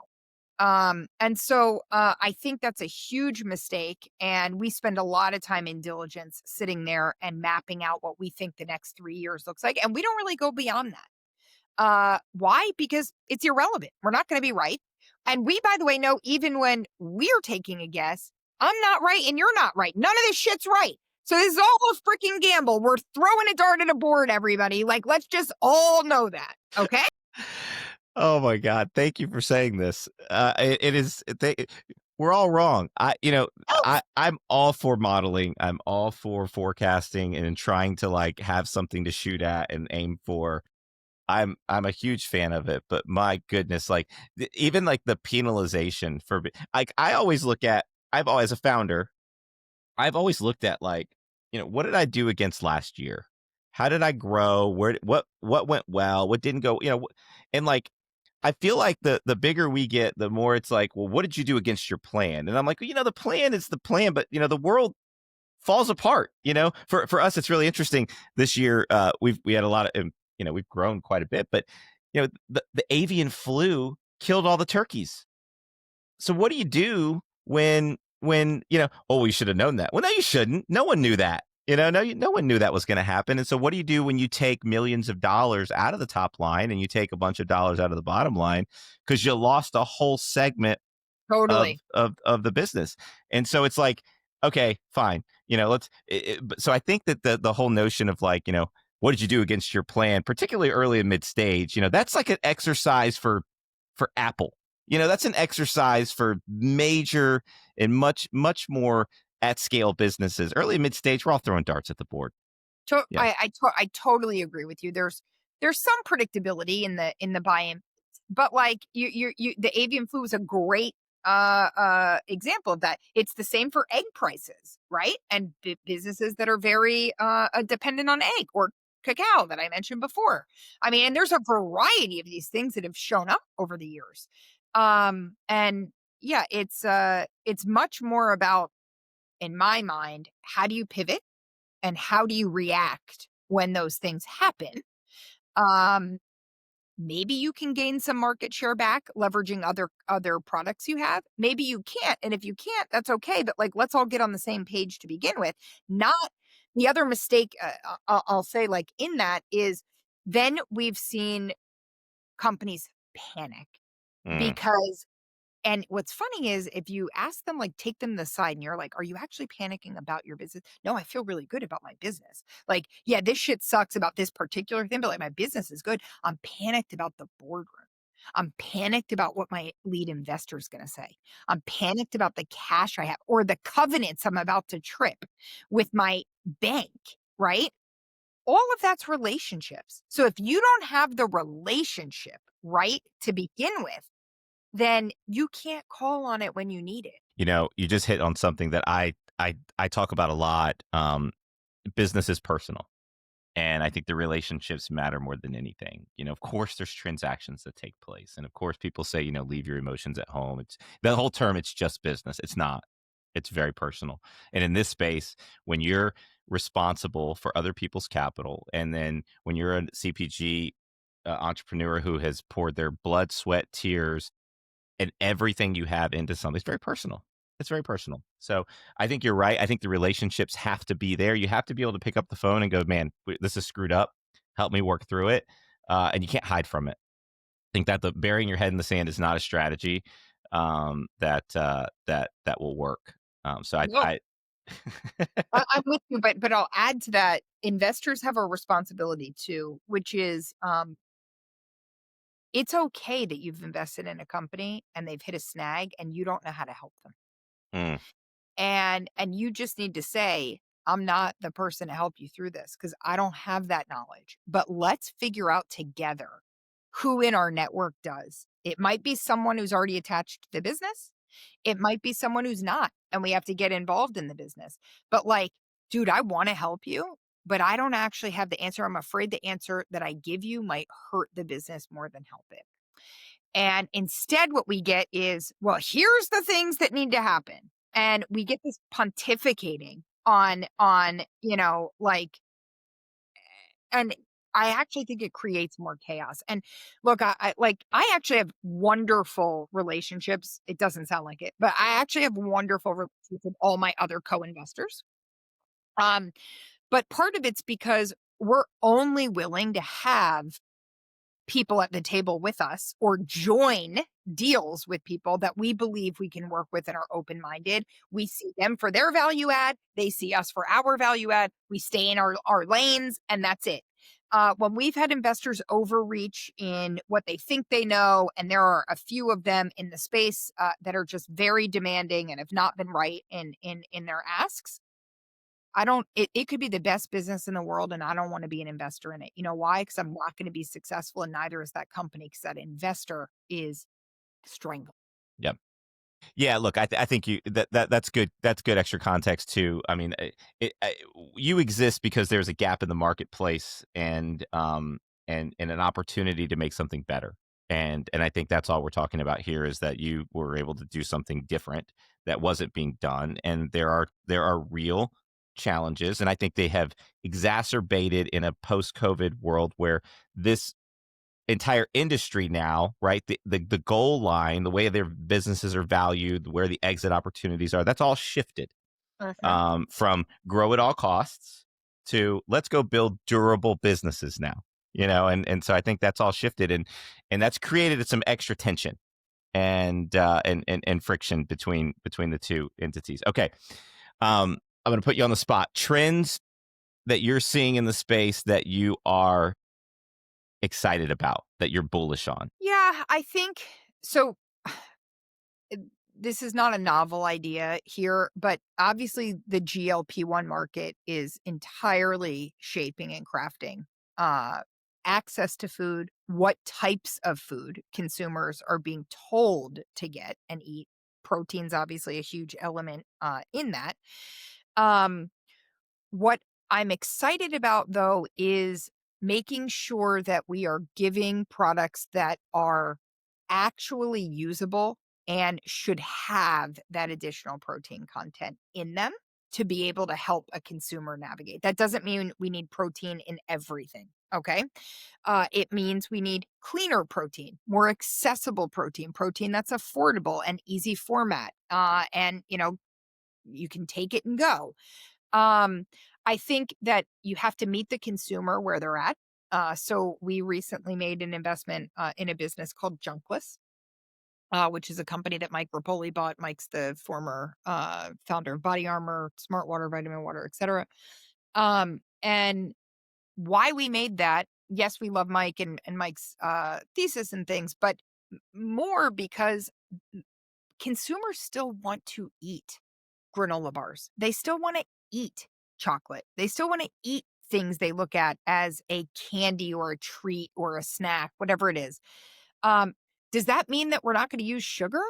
And so I think that's a huge mistake. And we spend a lot of time in diligence sitting there and mapping out what we think the next 3 years looks like. And we don't really go beyond that. Why? Because it's irrelevant. We're not going to be right. And we, by the way, know even when we're taking a guess, I'm not right and you're not right. None of this shit's right. So this is all a freaking gamble. We're throwing a dart at a board, everybody. Like, let's just all know that. Okay. Oh my God! Thank you for saying this. It is. We're all wrong. Oh, I'm all for modeling. I'm all for forecasting and trying to like have something to shoot at and aim for. I'm a huge fan of it, but my goodness, like even like the penalization for like I always look at. I've always, as a founder, I've always looked at like, what did I do against last year? How did I grow? What went well? What didn't go? And like I feel like the bigger we get, the more it's like, well, what did you do against your plan? And I'm like, the plan is the plan, but the world falls apart. For us, it's really interesting this year. We had a lot of, we've grown quite a bit, but the avian flu killed all the turkeys. So what do you do when oh, we should have known that? Well, no, you shouldn't. No one knew that. No one knew that was going to happen. And so what do you do when you take millions of dollars out of the top line and you take a bunch of dollars out of the bottom line because you lost a whole segment of totally. of the business? And so it's like, okay, fine. So I think that the whole notion of like, what did you do against your plan, particularly early and mid stage, that's like an exercise for Apple. That's an exercise for major and much more at scale businesses. Early and mid stage, we're all throwing darts at the board. Yeah. I totally agree with you. There's some predictability in the buy-in, but like the avian flu is a great example of that. It's the same for egg prices, right? And businesses that are very dependent on egg or cacao that I mentioned before. I mean, and there's a variety of these things that have shown up over the years. And yeah, it's much more about, in my mind, how do you pivot and how do you react when those things happen? Um, Maybe you can gain some market share back leveraging other products you have. Maybe you can't, and if you can't, that's okay. But like, let's all get on the same page to begin with. Not the other mistake. I'll say, like in that is, then we've seen companies panic Mm. because and what's funny is if you ask them, like, take them to the side and you're like, "Are you actually panicking about your business?" "No, I feel really good about my business." Like, "Yeah, this shit sucks about this particular thing, but like my business is good. I'm panicked about the boardroom. I'm panicked about what my lead investor is going to say. I'm panicked about the cash I have or the covenants I'm about to trip with my bank," right? All of that's relationships. So if you don't have the relationship right to begin with, then you can't call on it when you need it. You just hit on something that I talk about a lot. business is personal. And I think the relationships matter more than anything. Of course, there's transactions that take place. And of course, people say, leave your emotions at home. It's the whole term, it's just business. It's not, it's very personal. And in this space, when you're responsible for other people's capital, and then when you're a CPG entrepreneur who has poured their blood, sweat, tears, and everything you have into something, it's very personal. It's very personal. So I think you're right. I think the relationships have to be there. You have to be able to pick up the phone and go, man, this is screwed up. Help me work through it. And you can't hide from it. I think that the burying your head in the sand is not a strategy that will work. So I, No, I I'm with you, but I'll add to that. Investors have a responsibility too, which is it's okay that you've invested in a company and they've hit a snag and you don't know how to help them. mm, And you just need to say, I'm not the person to help you through this because I don't have that knowledge. But let's figure out together who in our network does. It might be someone who's already attached to the business. It might be someone who's not, and we have to get involved in the business. But like, dude, I want to help you, but I don't actually have the answer. I'm afraid the answer that I give you might hurt the business more than help it. And instead, what we get is, well, here's the things that need to happen. And we get this pontificating on, like, and I actually think it creates more chaos. And look, I actually have wonderful relationships. It doesn't sound like it, but I actually have wonderful relationships with all my other co-investors. Um, but part of it's because we're only willing to have people at the table with us or join deals with people that we believe we can work with and are open minded. We see them for their value add, they see us for our value add. We stay in our lanes, and that's it. When we've had investors overreach in what they think they know, and there are a few of them in the space that are just very demanding and have not been right in their asks, I don't it could be the best business in the world, and I don't wanna be an investor in it. You know why? Because 'Cause I'm not gonna be successful, and neither is that company. Because that investor is strangled. yeah. Yeah, look, I think that's good. That's good extra context too. I mean, you exist because there's a gap in the marketplace, and an opportunity to make something better. And I think that's all we're talking about here is that you were able to do something different that wasn't being done, and there are real challenges, and I think they have exacerbated in a post-COVID world where this entire industry now, right? The goal line, the way their businesses are valued, where the exit opportunities are, that's all shifted Mhm. from grow at all costs to let's go build durable businesses now. And so I think that's all shifted, and that's created some extra tension and friction between the two entities. Okay, I'm going to put you on the spot. Trends that you're seeing in the space that you are excited about, that you're bullish on. Yeah, I think so. uh, This is not a novel idea here, but obviously the GLP-1 market is entirely shaping and crafting uh, access to food, what types of food consumers are being told to get and eat. Protein's obviously a huge element in that. Um, what I'm excited about, though, is making sure that we are giving products that are actually usable and should have that additional protein content in them to be able to help a consumer navigate. That doesn't mean we need protein in everything. Okay. It means we need cleaner protein, more accessible protein, protein that's affordable and easy format. And, you can take it and go. um, I think that you have to meet the consumer where they're at. So we recently made an investment in a business called Junkless, which is a company that Mike Rapoli bought. Mike's the former founder of Body Armor, Smart Water, Vitamin Water, etc. And why we made that? Yes, we love Mike and Mike's thesis and things, but more because consumers still want to eat granola bars. They still wanna eat chocolate. They still wanna eat things they look at as a candy or a treat or a snack, whatever it is. Um, does that mean that we're not gonna use sugar?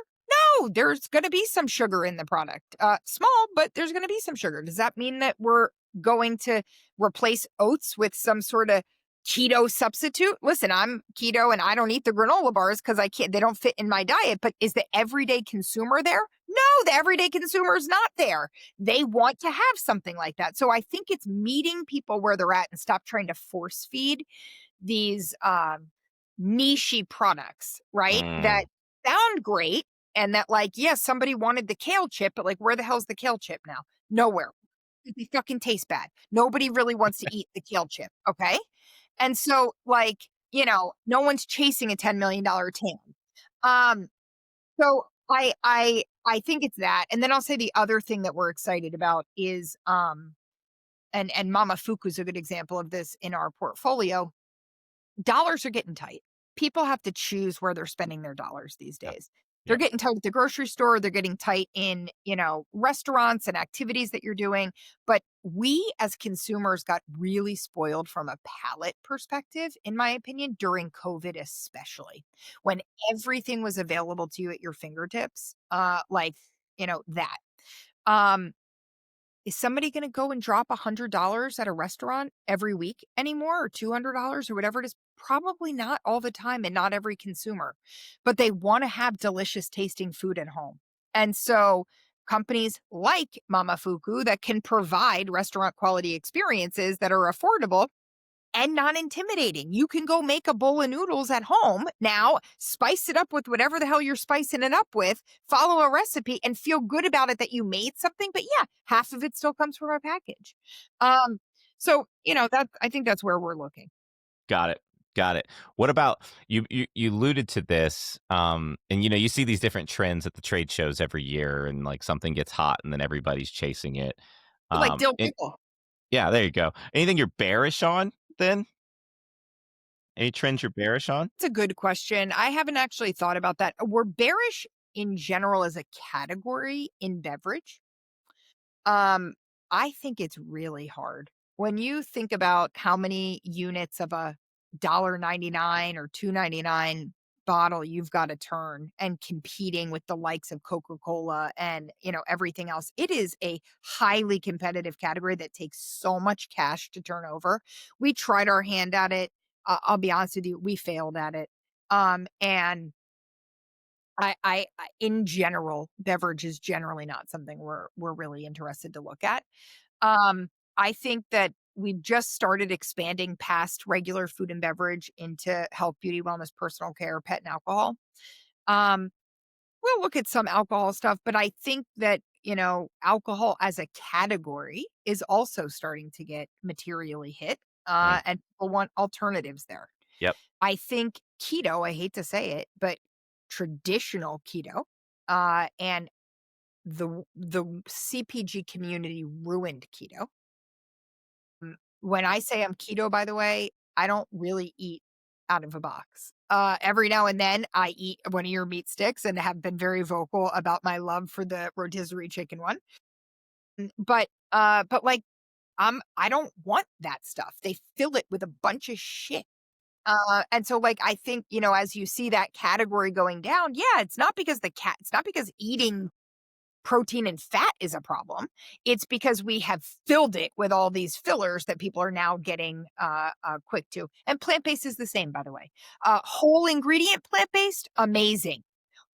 No, there's gonna be some sugar in the product. Small, but there's gonna be some sugar. Does that mean that we're going to replace oats with some sort of keto substitute. Listen, I'm keto and I don't eat the granola bars because I can't, they don't fit in my diet. But is the everyday consumer there? No, the everyday consumer is not there. They want to have something like that. So I think it's meeting people where they're at and stop trying to force feed these niche products, right? That Mm. sound great and that, like, yes, somebody wanted the kale chip, but like, where the hell's the kale chip now? Nowhere. They fucking taste bad. Nobody really wants to eat the kale chip. Okay. And so, like, no one's chasing a $10 million TAM. Um, so I think it's that. And then I'll say the other thing that we're excited about is and Mama Fuku's a good example of this in our portfolio. Dollars are getting tight. People have to choose where they're spending their dollars these Yep. days. They're Yep. getting tight at the grocery store, they're getting tight in, restaurants and activities that you're doing, but we as consumers got really spoiled from a palate perspective, in my opinion, during COVID especially, when everything was available to you at your fingertips, like, that. Um, is somebody gonna go and drop $100 at a restaurant every week anymore, or $200 or whatever it is? Probably not all the time and not every consumer, but they wanna have delicious tasting food at home. And so companies like Mama Fuku that can provide restaurant quality experiences that are affordable and not intimidating. You can go make a bowl of noodles at home now, spice it up with whatever the hell you're spicing it up with, follow a recipe and feel good about it that you made something. But yeah, half of it still comes from a package. Um, that I think that's where we're looking. Got it. Got it. What about you alluded to this, and you see these different trends at the trade shows every year, and like something gets hot and then everybody's chasing it. Like dill And pickle. yeah, there you go. Anything you're bearish on then? Any trends you're bearish on? It's a good question. I haven't actually thought about that. We're bearish in general as a category in beverage. Um, I think it's really hard. When you think about how many units of a $1.99 or $2.99 bottle you've got to turn and competing with the likes of Coca-Cola and, everything else, it is a highly competitive category that takes so much cash to turn over. We tried our hand at it. I'll be honest with you, we failed at it. And in general, beverage is generally not something we're really interested to look at. I think that we've just started expanding past regular food and beverage into health, beauty, wellness, personal care, pet, and alcohol. Um, we'll look at some alcohol stuff, but I think that, alcohol as a category is also starting to get materially hit, Mm, and people want alternatives there. yep. I think keto, I hate to say it, but traditional keto, and the CPG community ruined keto. When I say I'm keto, by the way, I don't really eat out of a box. Every now and then I eat one of your meat sticks and have been very vocal about my love for the rotisserie chicken one. But like I don't want that stuff. They fill it with a bunch of shit. And so, like, I think, as you see that category going down, yeah, it's not because eating protein and fat is a problem. It's because we have filled it with all these fillers that people are now getting quick to. And plant based is the same, by the way. Whole ingredient plant based, amazing.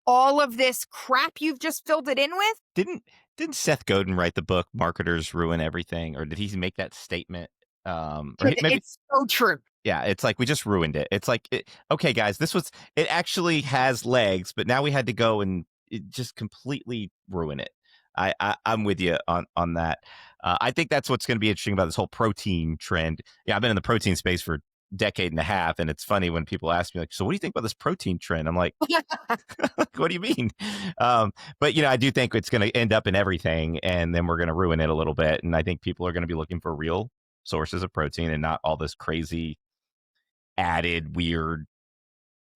All of this crap you've just filled it in with, Didn't didn't Seth Godin write the book Marketers Ruin Everything, or did he make that statement? Maybe it's so true. yeah, it's like we just ruined it. It's like, okay, guys, it actually has legs, but now we had to go and just completely ruin it. I'm with you on that. I think that's what's going to be interesting about this whole protein trend. Yeah, I've been in the protein space for a decade and a half, and it's funny when people ask me like, "So, what do you think about this protein trend?" I'm like, "What do you mean?" Um, but I do think it's going to end up in everything, and then we're going to ruin it a little bit. And I think people are going to be looking for real sources of protein and not all this crazy added weird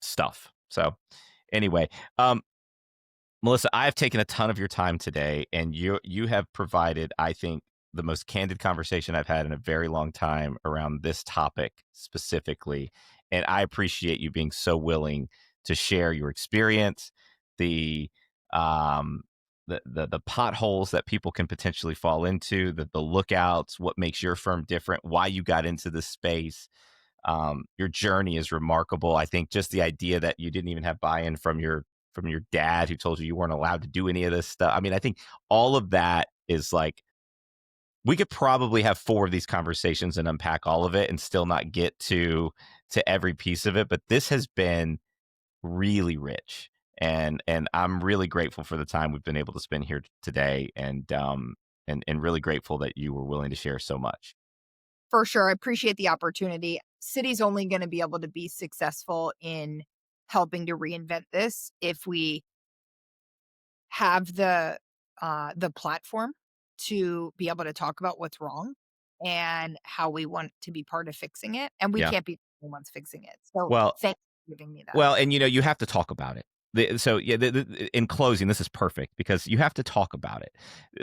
stuff. So anyway, Melissa, I've taken a ton of your time today, and you have provided, I think, the most candid conversation I've had in a very long time around this topic specifically. And I appreciate you being so willing to share your experience, the um, the potholes that people can potentially fall into, the lookouts, what makes your firm different, why you got into this space. Your journey is remarkable. I think just the idea that you didn't even have buy-in from your dad who told you weren't allowed to do any of this stuff. I mean, I think all of that is like we could probably have four of these conversations and unpack all of it and still not get to every piece of it. But this has been really rich, and I'm really grateful for the time we've been able to spend here today, and really grateful that you were willing to share so much. For sure. I appreciate the opportunity. City's only going to be able to be successful in helping to reinvent this if we have the platform to be able to talk about what's wrong and how we want to be part of fixing it, and we Yeah. can't be the ones fixing it. So, Well, thanks for giving me that. Well, and you have to talk about it. So yeah, in closing, this is perfect because you have to talk about it.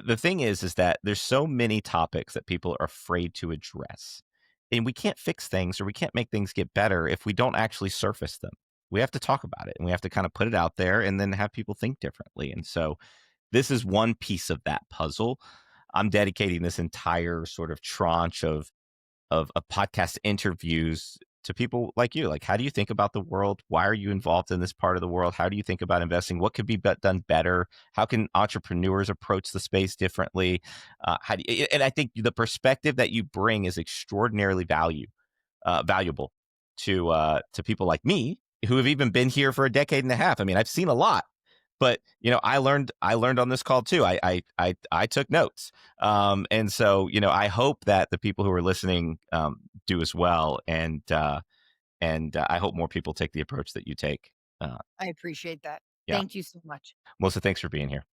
The thing is that there's so many topics that people are afraid to address, and we can't fix things or we can't make things get better if we don't actually surface them. We have to talk about it and we have to kind of put it out there and then have people think differently. And so this is one piece of that puzzle. I'm dedicating this entire sort of tranche of podcast interviews to people like you. Like, how do you think about the world? Why are you involved in this part of the world? How do you think about investing? What could be done better? How can entrepreneurs approach the space differently? And I think the perspective that you bring is extraordinarily valuable to people like me who have even been here for a decade and a half. I mean, I've seen a lot, but I learned on this call too. I took notes, and so I hope that the people who are listening do as well, and I hope more people take the approach that you take. Uh, I appreciate that. yeah, Thank you so much. Melissa, thanks for being here.